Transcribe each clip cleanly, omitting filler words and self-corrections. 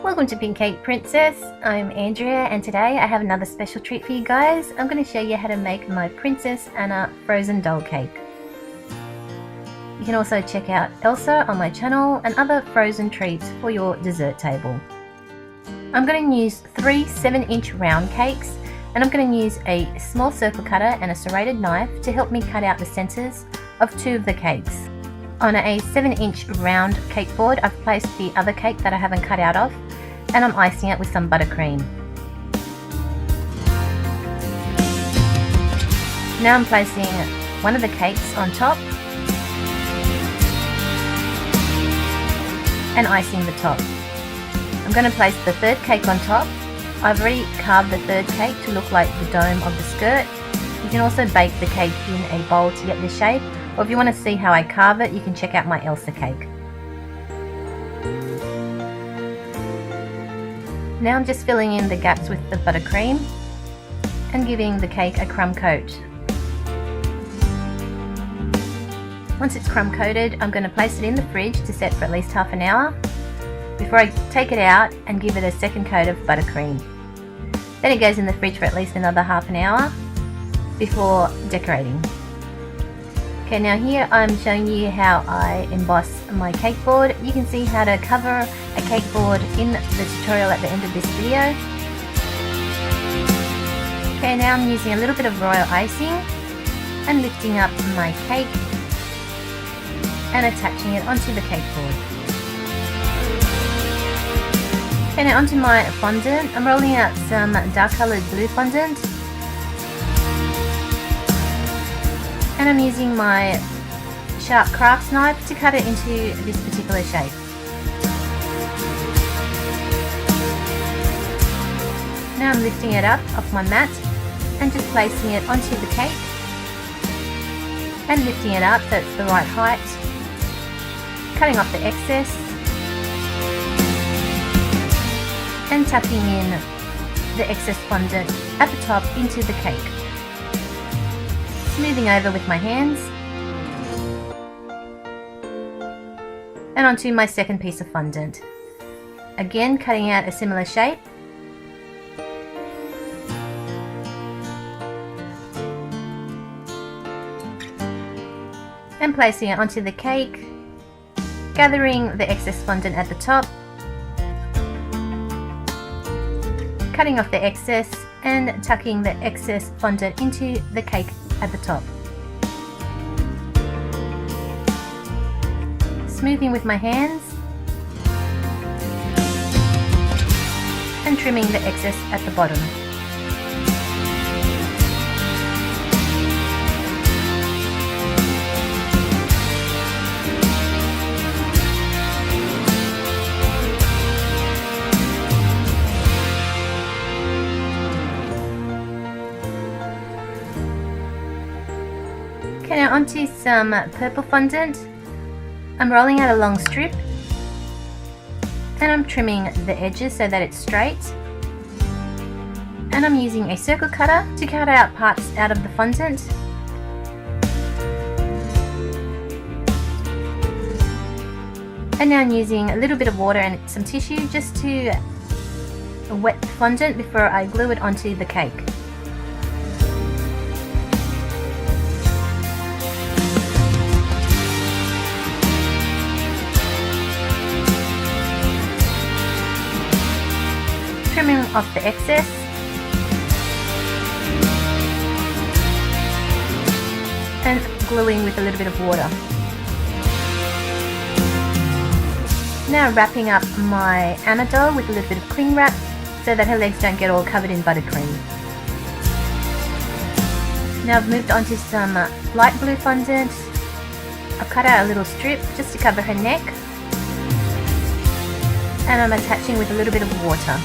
Welcome to Pink Cake Princess. I'm Andrea and today I have another special treat for you guys. I'm going to show you how to make my Princess Anna frozen doll cake. You can also check out Elsa on my channel and other frozen treats for your dessert table. I'm going to use 3 7-inch round cakes, and I'm going to use a small circle cutter and a serrated knife to help me cut out the centers of 2 of the cakes. On a 7-inch round cake board, I've placed the other cake that I haven't cut out of, and I'm icing it with some buttercream. Now I'm placing one of the cakes on top and icing the top. I'm going to place the third cake on top. I've already carved the third cake to look like the dome of the skirt. You can also bake the cake in a bowl to get the shape, or if you want to see how I carve it, you can check out my Elsa cake. Now I'm just filling in the gaps with the buttercream and giving the cake a crumb coat. Once it's crumb coated, I'm going to place it in the fridge to set for at least half an hour before I take it out and give it a second coat of buttercream. Then it goes in the fridge for at least another half an hour before decorating. Okay, now here I'm showing you how I emboss my cake board. You can see how to cover a cake board in the tutorial at the end of this video. Okay, now I'm using a little bit of royal icing and lifting up my cake and attaching it onto the cake board. Okay, now onto my fondant. I'm rolling out some dark coloured blue fondant, and I'm using my sharp crafts knife to cut it into this particular shape. Now I'm lifting it up off my mat and just placing it onto the cake and lifting it up so it's the right height, cutting off the excess and tucking in the excess fondant at the top into the cake. Smoothing over with my hands and onto my second piece of fondant. Again, cutting out a similar shape and placing it onto the cake, gathering the excess fondant at the top, cutting off the excess and tucking the excess fondant into the cake at the top. Smoothing with my hands and trimming the excess at the bottom. Okay, now onto some purple fondant. I'm rolling out a long strip and I'm trimming the edges so that it's straight. And I'm using a circle cutter to cut out parts out of the fondant. And now I'm using a little bit of water and some tissue just to wet the fondant before I glue it onto the cake. Trimming off the excess and gluing with a little bit of water. Now wrapping up my Anna doll with a little bit of cling wrap so that her legs don't get all covered in buttercream. Now I've moved on to some light blue fondant. I've cut out a little strip just to cover her neck and I'm attaching with a little bit of water.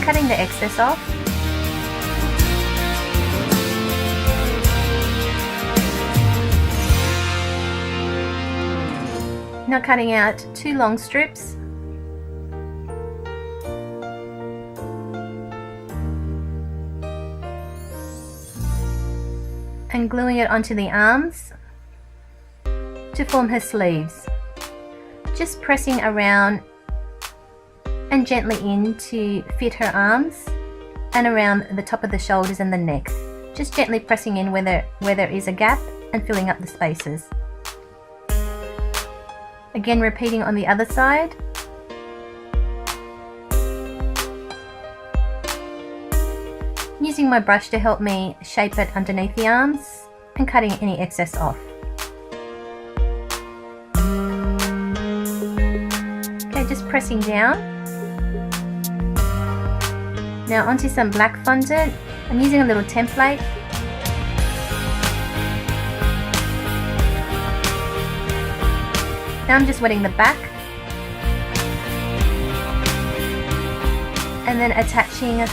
Cutting the excess off. Now cutting out 2 long strips and I'm gluing it onto the arms to form her sleeves. Just pressing around and gently in to fit her arms and around the top of the shoulders and the neck. Just gently pressing in where there is a gap and filling up the spaces. Again, repeating on the other side. Using my brush to help me shape it underneath the arms and cutting any excess off. Okay, just pressing down. Now onto some black fondant. I'm using a little template. Now I'm just wetting the back and then attaching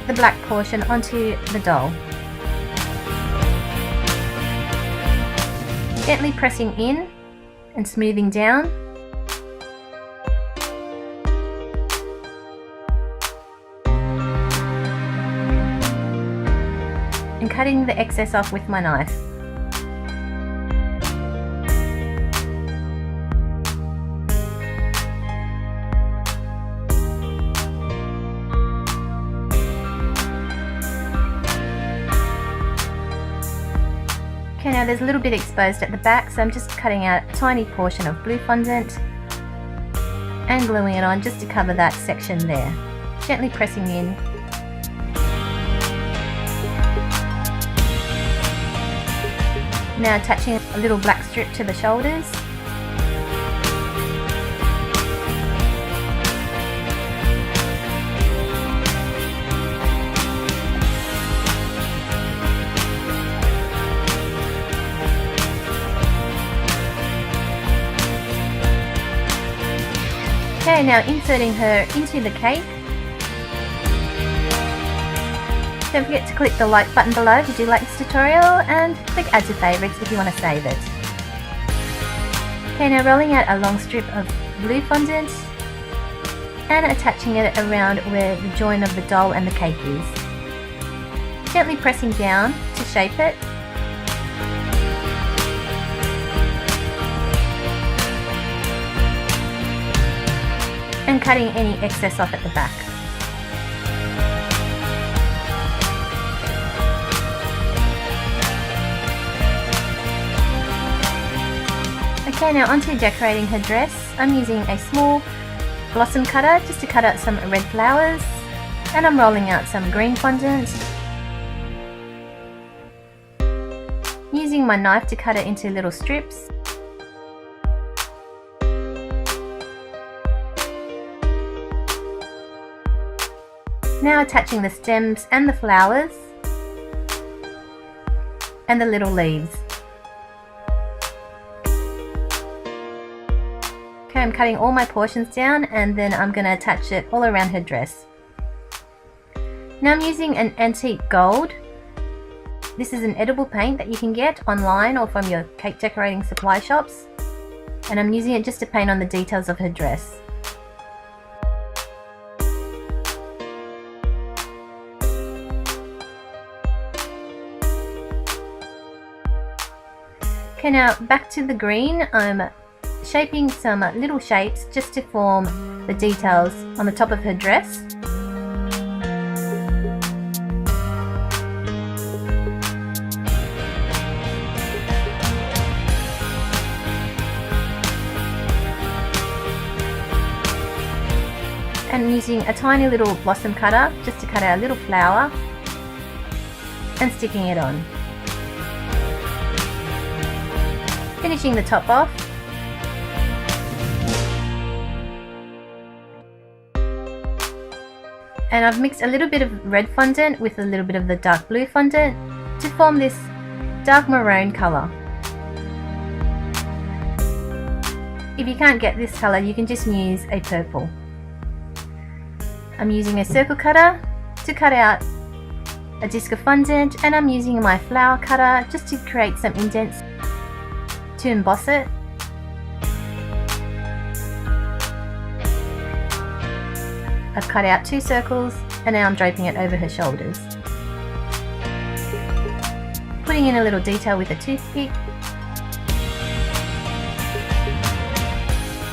the black portion onto the doll. Gently pressing in and smoothing down. And cutting the excess off with my knife. Okay, now there's a little bit exposed at the back, so I'm just cutting out a tiny portion of blue fondant and gluing it on just to cover that section there. Gently pressing in. Now attaching a little black strip to the shoulders. Okay, now inserting her into the cake. Don't forget to click the like button below if you do like this tutorial, and click add to favourites if you want to save it. Okay, now rolling out a long strip of blue fondant and attaching it around where the join of the doll and the cake is. Gently pressing down to shape it. And cutting any excess off at the back. Okay, now onto decorating her dress. I'm using a small blossom cutter just to cut out some red flowers, and I'm rolling out some green fondant. Using my knife to cut it into little strips. Now attaching the stems and the flowers and the little leaves. Okay, I'm cutting all my portions down and then I'm going to attach it all around her dress. Now I'm using an antique gold. This is an edible paint that you can get online or from your cake decorating supply shops, and I'm using it just to paint on the details of her dress. Okay, now back to the green. I'm shaping some little shapes just to form the details on the top of her dress. And using a tiny little blossom cutter just to cut out a little flower and sticking it on. Finishing the top off. And I've mixed a little bit of red fondant with a little bit of the dark blue fondant to form this dark maroon colour. If you can't get this colour, you can just use a purple. I'm using a circle cutter to cut out a disc of fondant, and I'm using my flower cutter just to create some indents to emboss it. I've cut out 2 circles and now I'm draping it over her shoulders. putting in a little detail with a toothpick.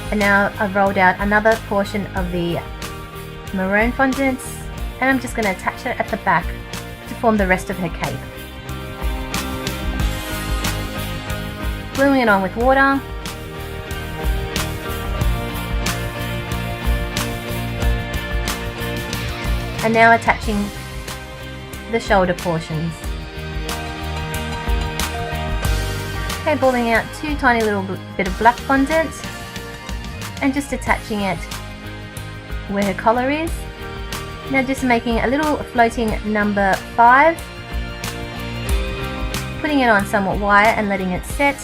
And now I've rolled out another portion of the maroon fondant, and I'm just going to attach it at the back to form the rest of her cape. Gluing it on with water. And now attaching the shoulder portions. Okay, balling out 2 tiny little bit of black fondant and just attaching it where her collar is. Now just making a little floating number 5, putting it on somewhat wire and letting it set,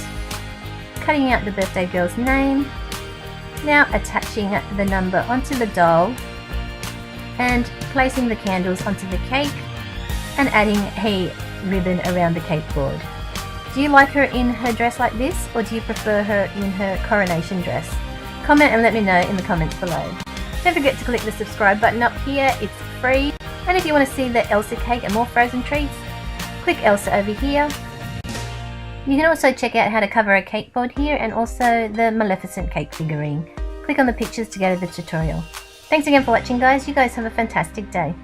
cutting out the birthday girl's name, now attaching the number onto the doll and placing the candles onto the cake and adding a ribbon around the cake board. Do you like her in her dress like this, or do you prefer her in her coronation dress? Comment and let me know in the comments below. Don't forget to click the subscribe button up here, it's free. And if you want to see the Elsa cake and more frozen treats, click Elsa over here. You can also check out how to cover a cake board here and also the Maleficent cake figurine. Click on the pictures to go to the tutorial. Thanks again for watching guys, you guys have a fantastic day.